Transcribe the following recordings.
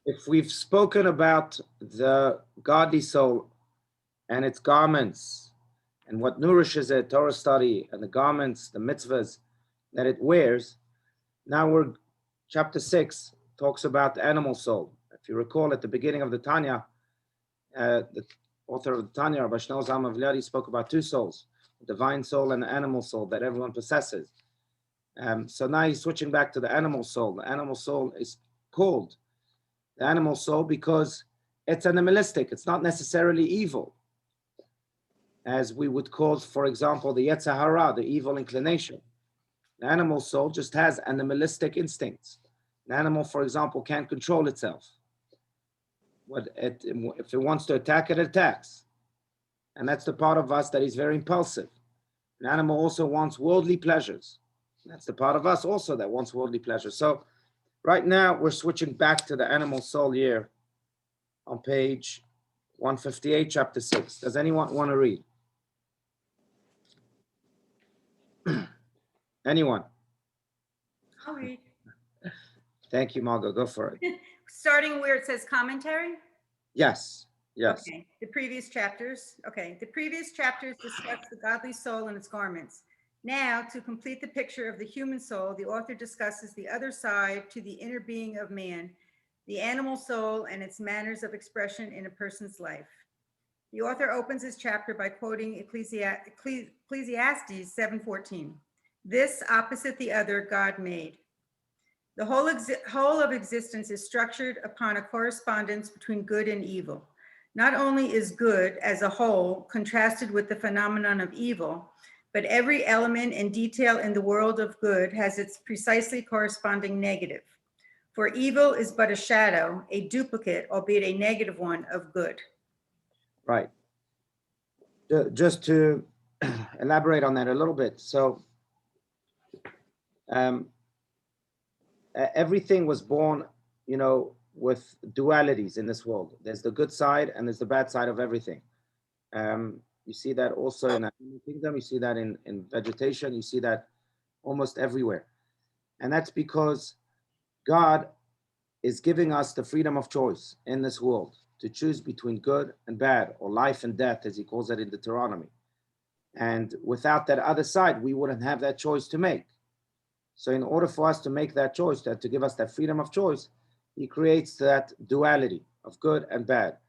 If we've spoken about the godly soul and its garments and what nourishes it, Torah study, and the garments, the mitzvahs that it wears, now we're chapter 6 talks about the animal soul. If you recall, at the beginning of the Tanya, the author of the Tanya, Rabbi Shneur Zalman Avliadi, spoke about two souls, the divine soul and the animal soul that everyone possesses. So now he's switching back to the animal soul. The animal soul is called the animal soul because it's animalistic. It's not necessarily evil, as we would call, for example, the Yetzer Hara, the evil inclination. The animal soul just has animalistic instincts. An animal, for example, can't control itself. If it wants to attack, it attacks. And that's the part of us that is very impulsive. An animal also wants worldly pleasures. That's the part of us also that wants worldly pleasures. So right now, we're switching back to the animal soul here on page 158, chapter 6. Does anyone want to read? Anyone? I'll read. Thank you, Margot. Go for it. Starting where it says commentary? Yes. Yes. Okay. The previous chapters. Okay. The previous chapters discuss the godly soul and its garments. Now, to complete the picture of the human soul, the author discusses the other side to the inner being of man, the animal soul, and its manners of expression in a person's life. The author opens his chapter by quoting Ecclesiastes 7:14. This opposite the other God made. The whole of existence is structured upon a correspondence between good and evil. Not only is good as a whole contrasted with the phenomenon of evil, but every element and detail in the world of good has its precisely corresponding negative. For evil is but a shadow, a duplicate, albeit a negative one, of good. Right. Just to elaborate on that a little bit. So everything was born, with dualities in this world. There's the good side and there's the bad side of everything. You see that also in the animal kingdom. You see that in vegetation. You see that almost everywhere. And that's because God is giving us the freedom of choice in this world to choose between good and bad, or life and death, as he calls it in Deuteronomy. And without that other side, we wouldn't have that choice to make. So in order for us to make that choice, to give us that freedom of choice, he creates that duality of good and bad.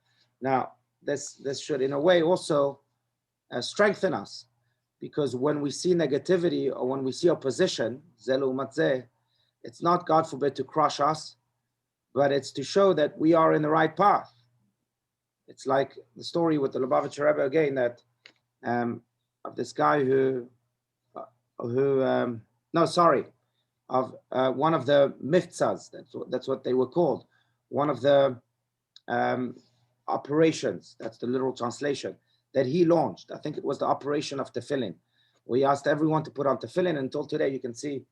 Now, this should, in a way, also strengthen us, because when we see negativity or when we see opposition, zelu matzeh, it's not, God forbid, to crush us, but it's to show that we are in the right path. It's like the story with the Lubavitcher Rebbe again, that of this guy of one of the miftzas, that's what they were called, one of the operations, that's the literal translation, that he launched. I think it was the operation of tefillin. We asked everyone to put on tefillin, until today you can see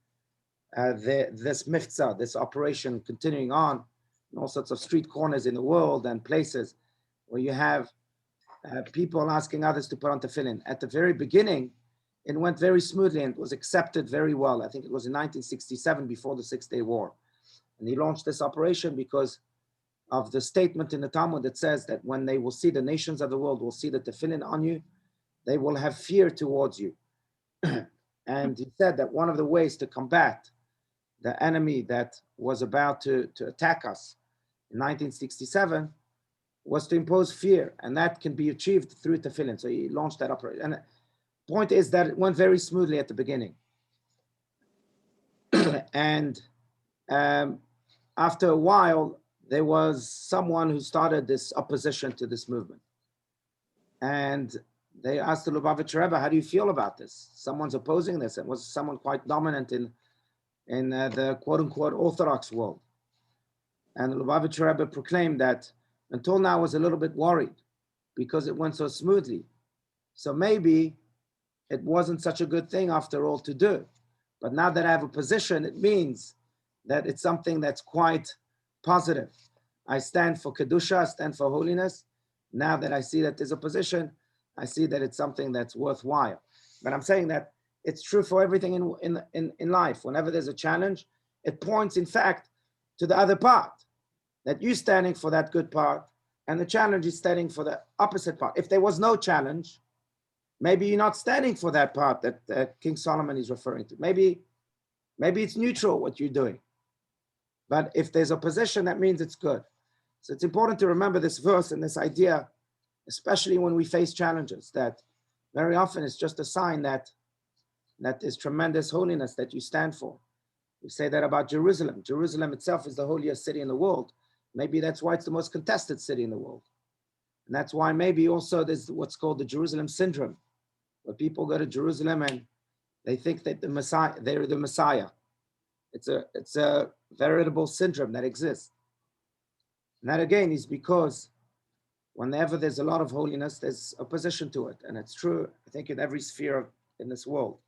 this miftzah, this operation continuing on in all sorts of street corners in the world and places where you have people asking others to put on tefillin. At the very beginning, it went very smoothly and it was accepted very well. I think it was in 1967, before the Six-Day War. And he launched this operation because of the statement in the Talmud that says that when they will see, the nations of the world will see the tefillin on you, they will have fear towards you. And he said that one of the ways to combat the enemy that was about to attack us in 1967 was to impose fear, and that can be achieved through tefillin. So he launched that operation. And the point is that it went very smoothly at the beginning. And after a while, there was someone who started this opposition to this movement. And they asked the Lubavitcher Rebbe, how do you feel about this? Someone's opposing this. It was someone quite dominant in the quote-unquote Orthodox world. And the Lubavitcher Rebbe proclaimed that until now I was a little bit worried because it went so smoothly. So maybe it wasn't such a good thing after all to do. But now that I have a position, it means that it's something that's quite positive. I stand for Kedusha, I stand for holiness. Now that I see that there's a position, I see that it's something that's worthwhile. But I'm saying that it's true for everything in life. Whenever there's a challenge, it points, in fact, to the other part. that you're standing for that good part, and the challenge is standing for the opposite part. If there was no challenge, maybe you're not standing for that part that King Solomon is referring to. Maybe it's neutral what you're doing. But if there's opposition, that means it's good. So it's important to remember this verse and this idea, especially when we face challenges, that very often it's just a sign that there's tremendous holiness that you stand for. We say that about Jerusalem. Jerusalem itself is the holiest city in the world. Maybe that's why it's the most contested city in the world. And that's why maybe also there's what's called the Jerusalem syndrome, where people go to Jerusalem and they think that they're the Messiah. It's a veritable syndrome that exists. And that again is because whenever there's a lot of holiness, there's opposition to it. And it's true, I think, in every sphere in this world.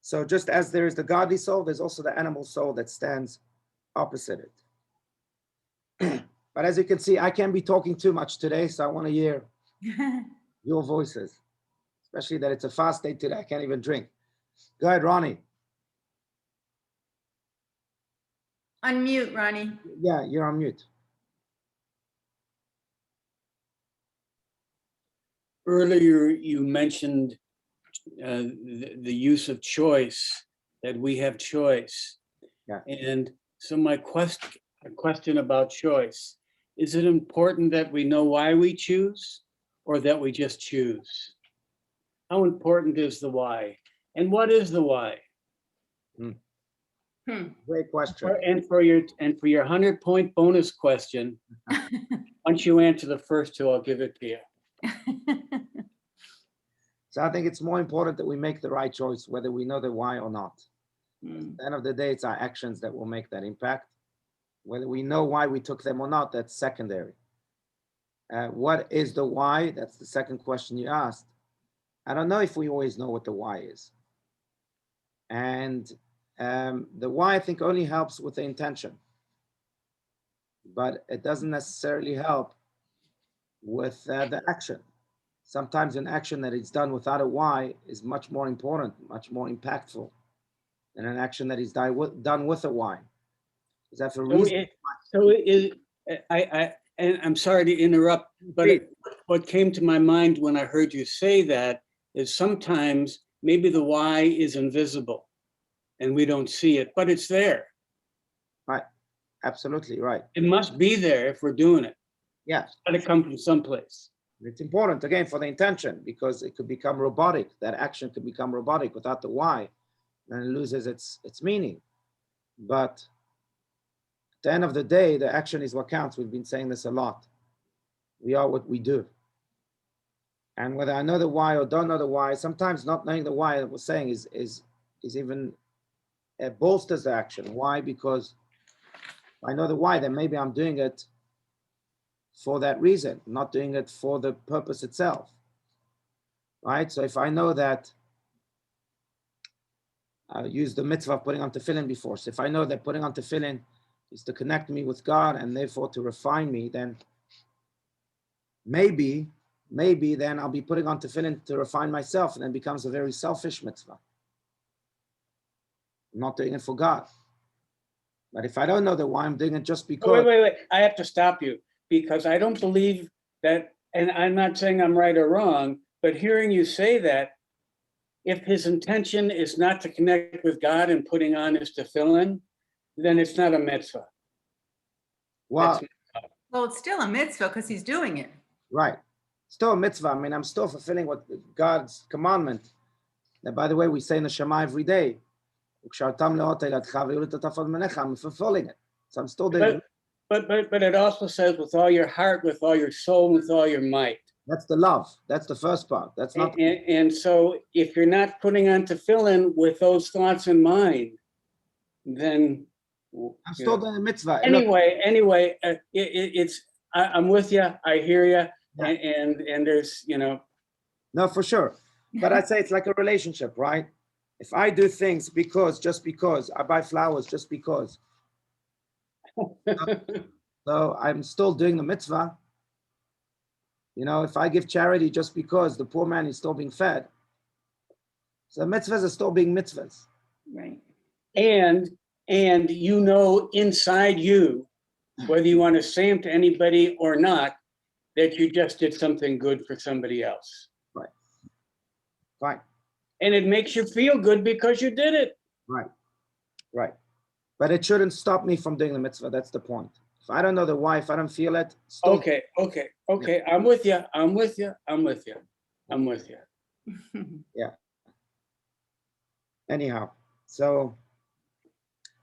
So just as there is the godly soul, there's also the animal soul that stands opposite it. But as you can see, I can't be talking too much today, so I want to hear your voices, especially that it's a fast day today. I can't even drink. Go ahead, Ronnie. Unmute, Ronnie. Yeah, you're on mute. Earlier, you mentioned the use of choice, that we have choice. Yeah. And so my question about choice, is it important that we know why we choose or that we just choose? How important is the why? And what is the why? Great question. And for your 100-point bonus question, once you answer the first two, I'll give it to you. So I think it's more important that we make the right choice, whether we know the why or not. At the end of the day, it's our actions that will make that impact. Whether we know why we took them or not, that's secondary. What is the why? That's the second question you asked. I don't know if we always know what the why is. And the why, I think, only helps with the intention. But it doesn't necessarily help with the action. Sometimes an action that is done without a why is much more important, much more impactful than an action that is done with a why. Is that for reason? And I'm sorry to interrupt, but what came to my mind when I heard you say that is sometimes maybe the why is invisible and we don't see it, but it's there. Right. Absolutely right. It must be there if we're doing it. Yeah. It's got to come from someplace. It's important, again, for the intention, because it could become robotic. That action could become robotic without the why, and it loses its meaning. But at the end of the day, the action is what counts. We've been saying this a lot. We are what we do. And whether I know the why or don't know the why, sometimes not knowing the why, I was saying, is even bolsters the action. Why? Because if I know the why, then maybe I'm doing it for that reason, not doing it for the purpose itself, right? So if I know that, I used the mitzvah of putting on tefillin before. So if I know that putting on tefillin is to connect me with God and therefore to refine me, then maybe then I'll be putting on tefillin to refine myself, and then it becomes a very selfish mitzvah. I'm not doing it for God. But if I don't know the why, I'm doing it just because. Wait. I have to stop you. Because I don't believe that, and I'm not saying I'm right or wrong, but hearing you say that, if his intention is not to connect with God and putting on his tefillin, then it's not a mitzvah. Well, it's still a mitzvah because he's doing it. Right. Still a mitzvah. I mean, I'm still fulfilling what God's commandment. That, by the way, we say in the Shema every day. I'm fulfilling it. So I'm still doing it. But it also says with all your heart, with all your soul, with all your might. That's the love. That's the first part. That's not. And so if you're not putting on tefillin with those thoughts in mind, then I'm still doing a mitzvah. Anyway, I'm with you. I hear you. Yeah. And there's, No, for sure. But I'd say it's like a relationship, right? If I do things just because, I buy flowers just because. So I'm still doing the mitzvah. If I give charity just because the poor man is still being fed. So mitzvahs are still being mitzvahs. Right. And inside you, whether you want to say them to anybody or not, that you just did something good for somebody else. Right. Fine. And it makes you feel good because you did it. Right. Right. But it shouldn't stop me from doing the mitzvah. That's the point. If I don't know the why, if I don't feel it, still. Okay. I'm with you. I'm with you. Yeah. Anyhow, so,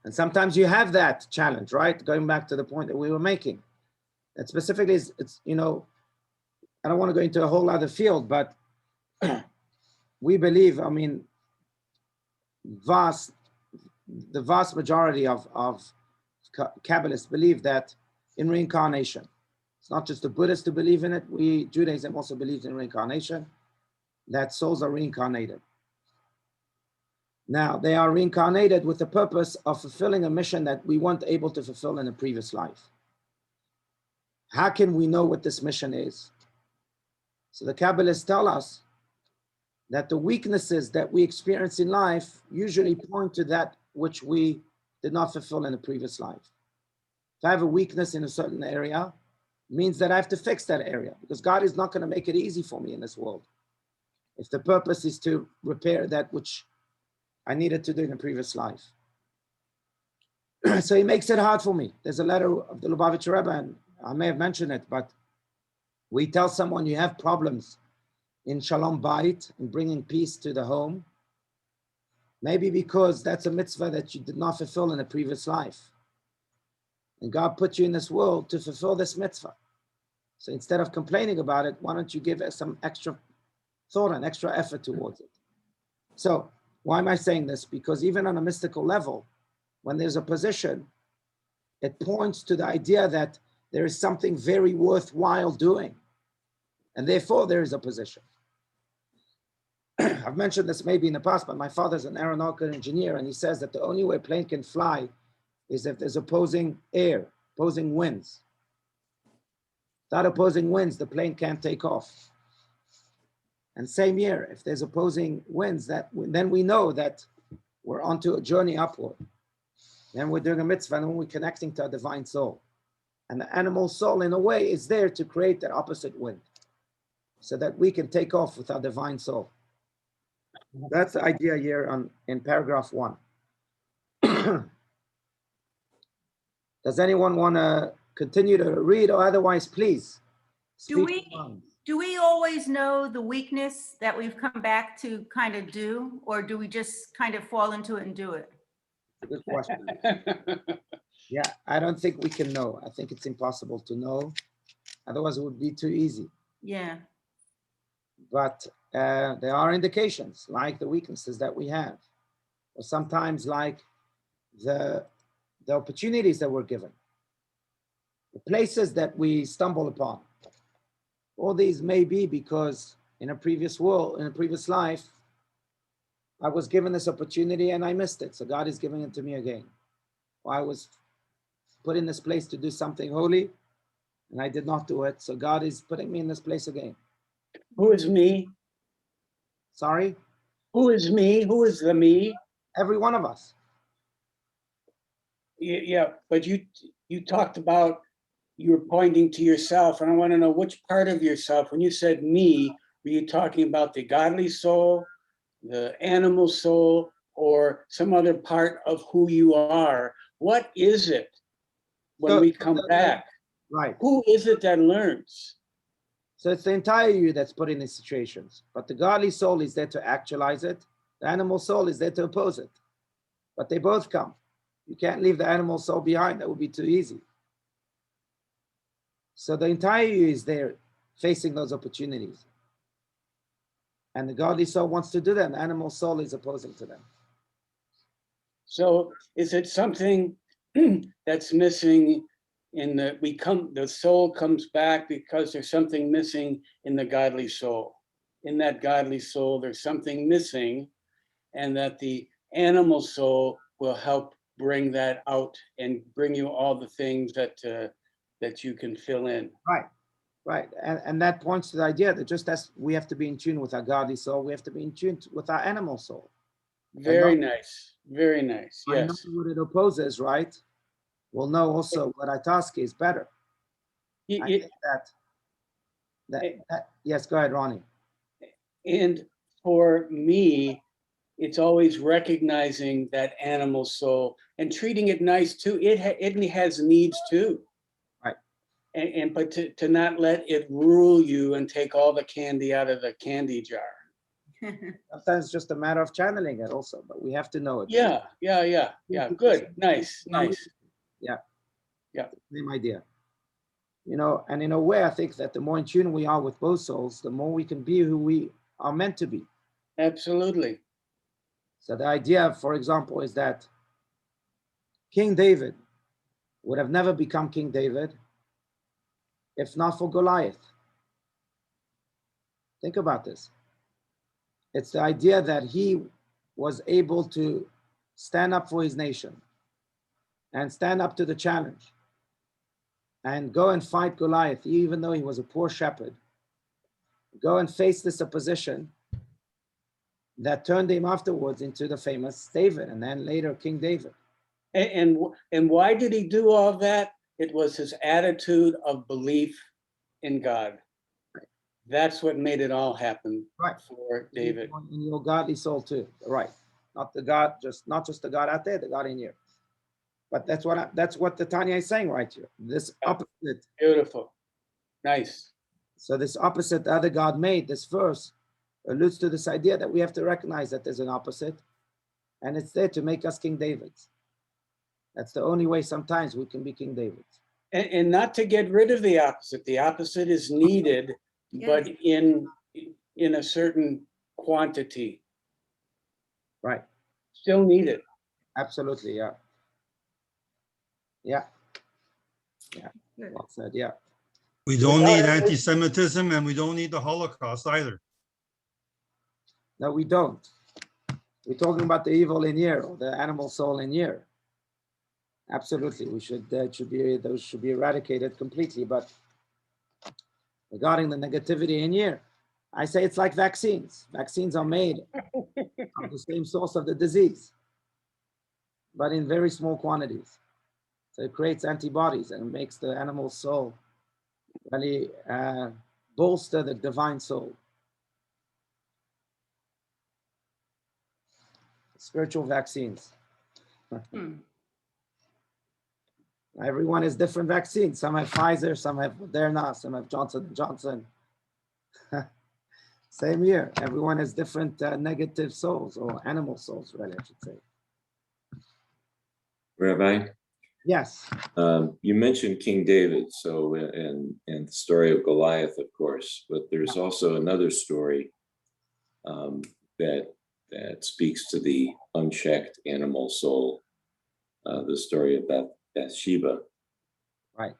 and sometimes you have that challenge, right? Going back to the point that we were making. That specifically is, it's, you know, I don't want to go into a whole other field, but we believe, I mean, the vast majority of Kabbalists believe that in reincarnation. It's not just the Buddhists who believe in it. Judaism also believes in reincarnation, that souls are reincarnated. Now, they are reincarnated with the purpose of fulfilling a mission that we weren't able to fulfill in a previous life. How can we know what this mission is? So the Kabbalists tell us that the weaknesses that we experience in life usually point to that which we did not fulfill in a previous life. If I have a weakness in a certain area, it means that I have to fix that area, because God is not going to make it easy for me in this world. If the purpose is to repair that which I needed to do in a previous life. So he makes it hard for me. There's a letter of the Lubavitcher Rebbe, and I may have mentioned it, but we tell someone you have problems in Shalom Bayit, in bringing peace to the home, maybe because that's a mitzvah that you did not fulfill in a previous life. And God put you in this world to fulfill this mitzvah. So instead of complaining about it, why don't you give it some extra thought and extra effort towards it? So why am I saying this? Because even on a mystical level, when there's a position, it points to the idea that there is something very worthwhile doing. And therefore there is a position. I've mentioned this maybe in the past, but my father's an aeronautical engineer, and he says that the only way a plane can fly is if there's opposing air, opposing winds. Without opposing winds, the plane can't take off. And same year, if there's opposing winds, then we know that we're onto a journey upward. Then we're doing a mitzvah, and we're connecting to a divine soul. And the animal soul, in a way, is there to create that opposite wind, so that we can take off with our divine soul. That's the idea here in paragraph 1. Does anyone want to continue to read, or otherwise, please? Do we always know the weakness that we've come back to kind of do, or do we just kind of fall into it and do it? Good question. Yeah, I don't think we can know. I think it's impossible to know. Otherwise, it would be too easy. Yeah. But there are indications, like the weaknesses that we have, or sometimes like the opportunities that we're given, the places that we stumble upon. All these may be because in a previous life, I was given this opportunity and I missed it. So God is giving it to me again. Or I was put in this place to do something holy and I did not do it. So God is putting me in this place again. Who is me? Sorry? Who is me? Who is the me? Every one of us. Yeah, but you talked about, you were pointing to yourself, and I want to know which part of yourself. When you said me, were you talking about the godly soul, the animal soul, or some other part of who you are? What is it when we come back? Right. Who is it that learns? So it's the entire you that's put in these situations. But the godly soul is there to actualize it. The animal soul is there to oppose it. But they both come. You can't leave the animal soul behind. That would be too easy. So the entire you is there facing those opportunities. And the godly soul wants to do that. And the animal soul is opposing to them. So is it something that's missing in the soul comes back because there's something missing in the godly soul? In that godly soul, there's something missing, and that the animal soul will help bring that out and bring you all the things that you can fill in. Right. And that points to the idea that just as we have to be in tune with our godly soul, we have to be in tune with our animal soul. Very nice. Very nice. I know Yes. what it opposes, right? will know also what Itaski is better. I It- think that yes, go ahead, Ronnie. And for me, it's always recognizing that animal soul and treating it nice too. It has needs too. Right. But to not let it rule you and take all the candy out of the candy jar. Sometimes it's just a matter of channeling it also, but we have to know it. Yeah. Good. Nice. Yeah. Yeah. Same idea. You know, and in a way, I think that the more in tune we are with both souls, the more we can be who we are meant to be. Absolutely. So the idea, for example, is that King David would have never become King David if not for Goliath. Think about this. It's the idea that he was able to stand up for his nation and stand up to the challenge and go and fight Goliath, even though he was a poor shepherd. Go and face this opposition that turned him afterwards into the famous David, and then later King David. And why did he do all that? It was his attitude of belief in God. Right. That's what made it all happen for David. In your godly soul too, right? Not the God, not just the God out there, the God in you. But that's what the Tanya is saying right here. This opposite. Beautiful. Nice. So this opposite the other God made, this verse alludes to this idea that we have to recognize that there's an opposite, and it's there to make us King Davids. That's the only way sometimes we can be King Davids. And not to get rid of the opposite. The opposite is needed, Yes. but in a certain quantity. Right. Still needed. Absolutely, yeah. Yeah. Good. Well said, yeah. We don't need anti-Semitism and we don't need the Holocaust either. No, we don't. We're talking about the evil in here, or the animal soul in here. Absolutely, we should those should be eradicated completely. But regarding the negativity in here, I say it's like vaccines. Vaccines are made of the same source of the disease, but in very small quantities. So it creates antibodies and it makes the animal soul really bolster the divine soul. Spiritual vaccines. Everyone has different vaccines. Some have Pfizer, some have Moderna, some have Johnson & Johnson. Same here. Everyone has different negative souls, or animal souls, really, I should say. Rabbi, Yes. you mentioned King David, so and the story of Goliath, of course, but there's also another story that speaks to the unchecked animal soul, the story of Bathsheba. Right.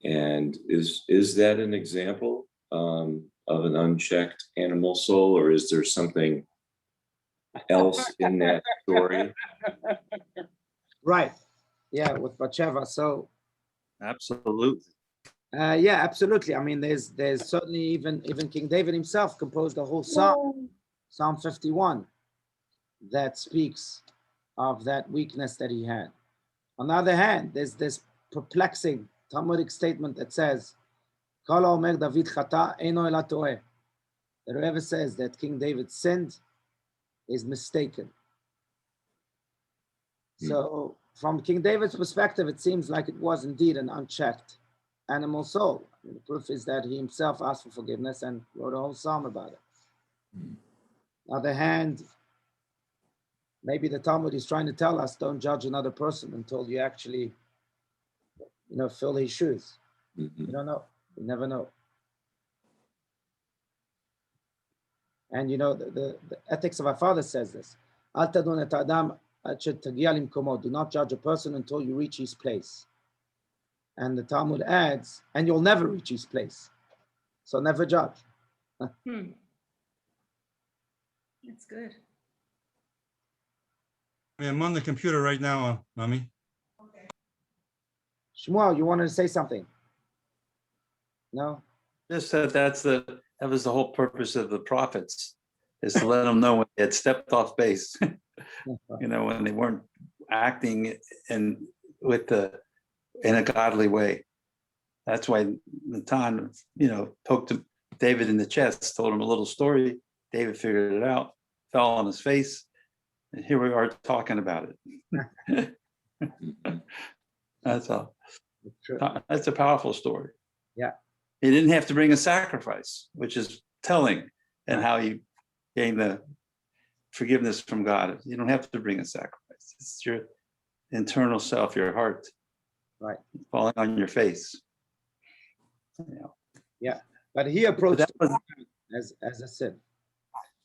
And is that an example of an unchecked animal soul, or is there something else in that story? Right. Yeah, with Bathsheba. So Absolutely. yeah, absolutely. I mean, there's certainly even King David himself composed a whole psalm, Psalm 51, that speaks of that weakness that he had. On the other hand, there's this perplexing Talmudic statement that says, "Kol haomer David chata eino ela toeh." That whoever says that King David sinned is mistaken. So from King David's perspective, it seems like it was indeed an unchecked animal soul. I mean, the proof is that he himself asked for forgiveness and wrote a whole psalm about it. On the other hand, maybe the Talmud is trying to tell us, don't judge another person until you actually, fill his shoes. You don't know. You never know. And the ethics of our father says this. Al tadun et adam ad shetagia limkomo. Do not judge a person until you reach his place. And the Talmud adds, and you'll never reach his place. So never judge. That's good. I'm on the computer right now, Mommy. Okay. Shmuel, you wanted to say something? No? Just that was the whole purpose of the prophets, is to let them know when they had stepped off base, when they weren't acting and with the in a godly way. That's why Natan, poked David in the chest, told him a little story. David figured it out, fell on his face, and here we are talking about it. That's all. True. That's a powerful story. Yeah. He didn't have to bring a sacrifice, which is telling, and how he gained the forgiveness from God. You don't have to bring a sacrifice. It's your internal self, your heart, Right, falling on your face. yeah. But he approached But that as a sin.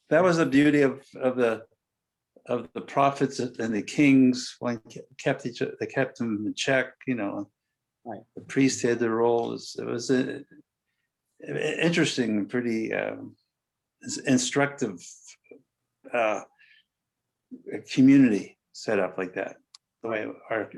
That was the beauty of the prophets and the kings. When they kept them in check. Right. The priest had their role. It was a interesting, pretty instructive community set up like that. The way our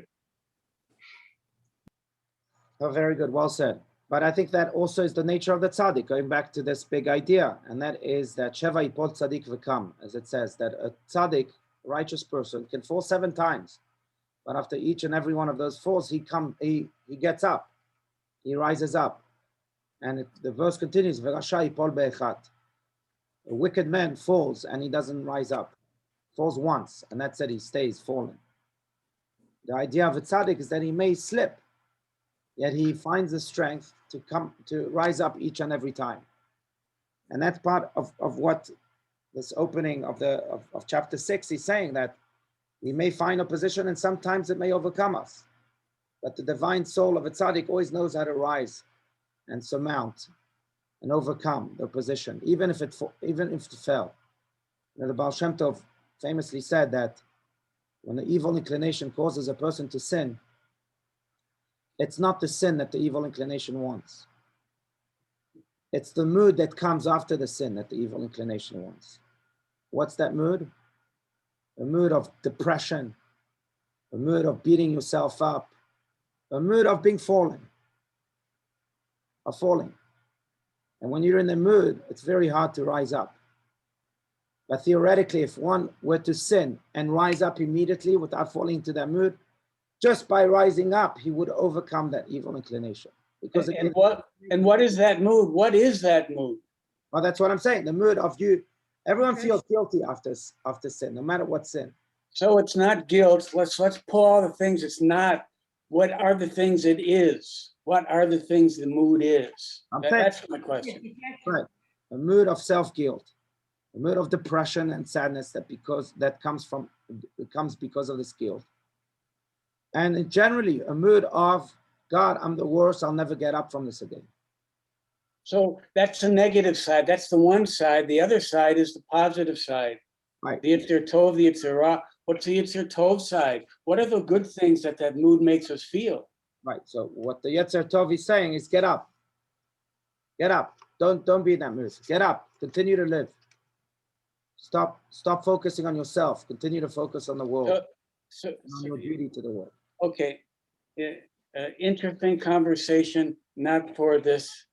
Oh, very good. Well said. But I think that also is the nature of the tzaddik, going back to this big idea, and that is that Sheva Yipol tzaddik v'kam, as it says, that a tzaddik, righteous person, can fall 7 times, but after each and every one of those falls, he gets up, he rises up, and the verse continues, V'rasha yipol be'echat. A wicked man falls and he doesn't rise up, falls once, and that's it, he stays fallen. The idea of a tzaddik is that he may slip, yet he finds the strength to rise up each and every time. And that's part of what this opening of chapter 6 is saying, that we may find opposition and sometimes it may overcome us. But the divine soul of a tzaddik always knows how to rise and surmount and overcome the opposition, even if it fell. The Baal Shem Tov famously said that when the evil inclination causes a person to sin, it's not the sin that the evil inclination wants. It's the mood that comes after the sin that the evil inclination wants. What's that mood? A mood of depression, a mood of beating yourself up, a mood of being falling. And when you're in the mood, it's very hard to rise up. But theoretically, if one were to sin and rise up immediately without falling into that mood, just by rising up, he would overcome that evil inclination. Because what is that mood? What is that mood? Well, that's what I'm saying. The mood of you. Everyone feels guilty after sin, no matter what sin. So it's not guilt. Let's pull all the things. It's not. What are the things it is? What are the things the mood is? That's my question. Right. A mood of self-guilt, a mood of depression and sadness that comes because of this guilt. And generally a mood of, God, I'm the worst. I'll never get up from this again. So that's the negative side. That's the one side. The other side is the positive side. Right. The Yetzer Tov, the Yetzer Ra. What's the Yetzer Tov side? What are the good things that mood makes us feel? Right. So what the Yetzer Tov is saying is get up. Get up. Don't be in that mood. Get up. Continue to live. Stop focusing on yourself. Continue to focus on the world. On your duty to the world. Okay. Interesting conversation, not for this,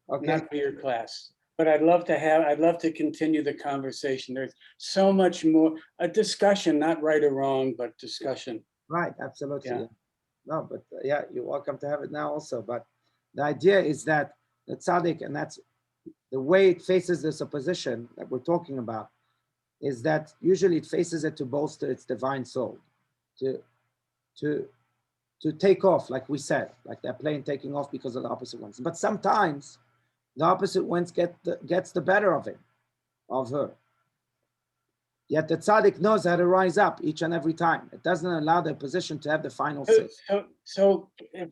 not for your class. But I'd love to continue the conversation. There's so much more, a discussion, not right or wrong, but discussion. Right, absolutely. Yeah. No, but yeah, you're welcome to have it now also. But the idea is that the tzaddik, and that's the way it faces this opposition that we're talking about, is that usually it faces it to bolster its divine soul, to take off, like we said, like that plane taking off because of the opposite ones. But sometimes the opposite ones gets the better of him, of her. Yet the tzaddik knows how to rise up each and every time. It doesn't allow the opposition to have the final say. So if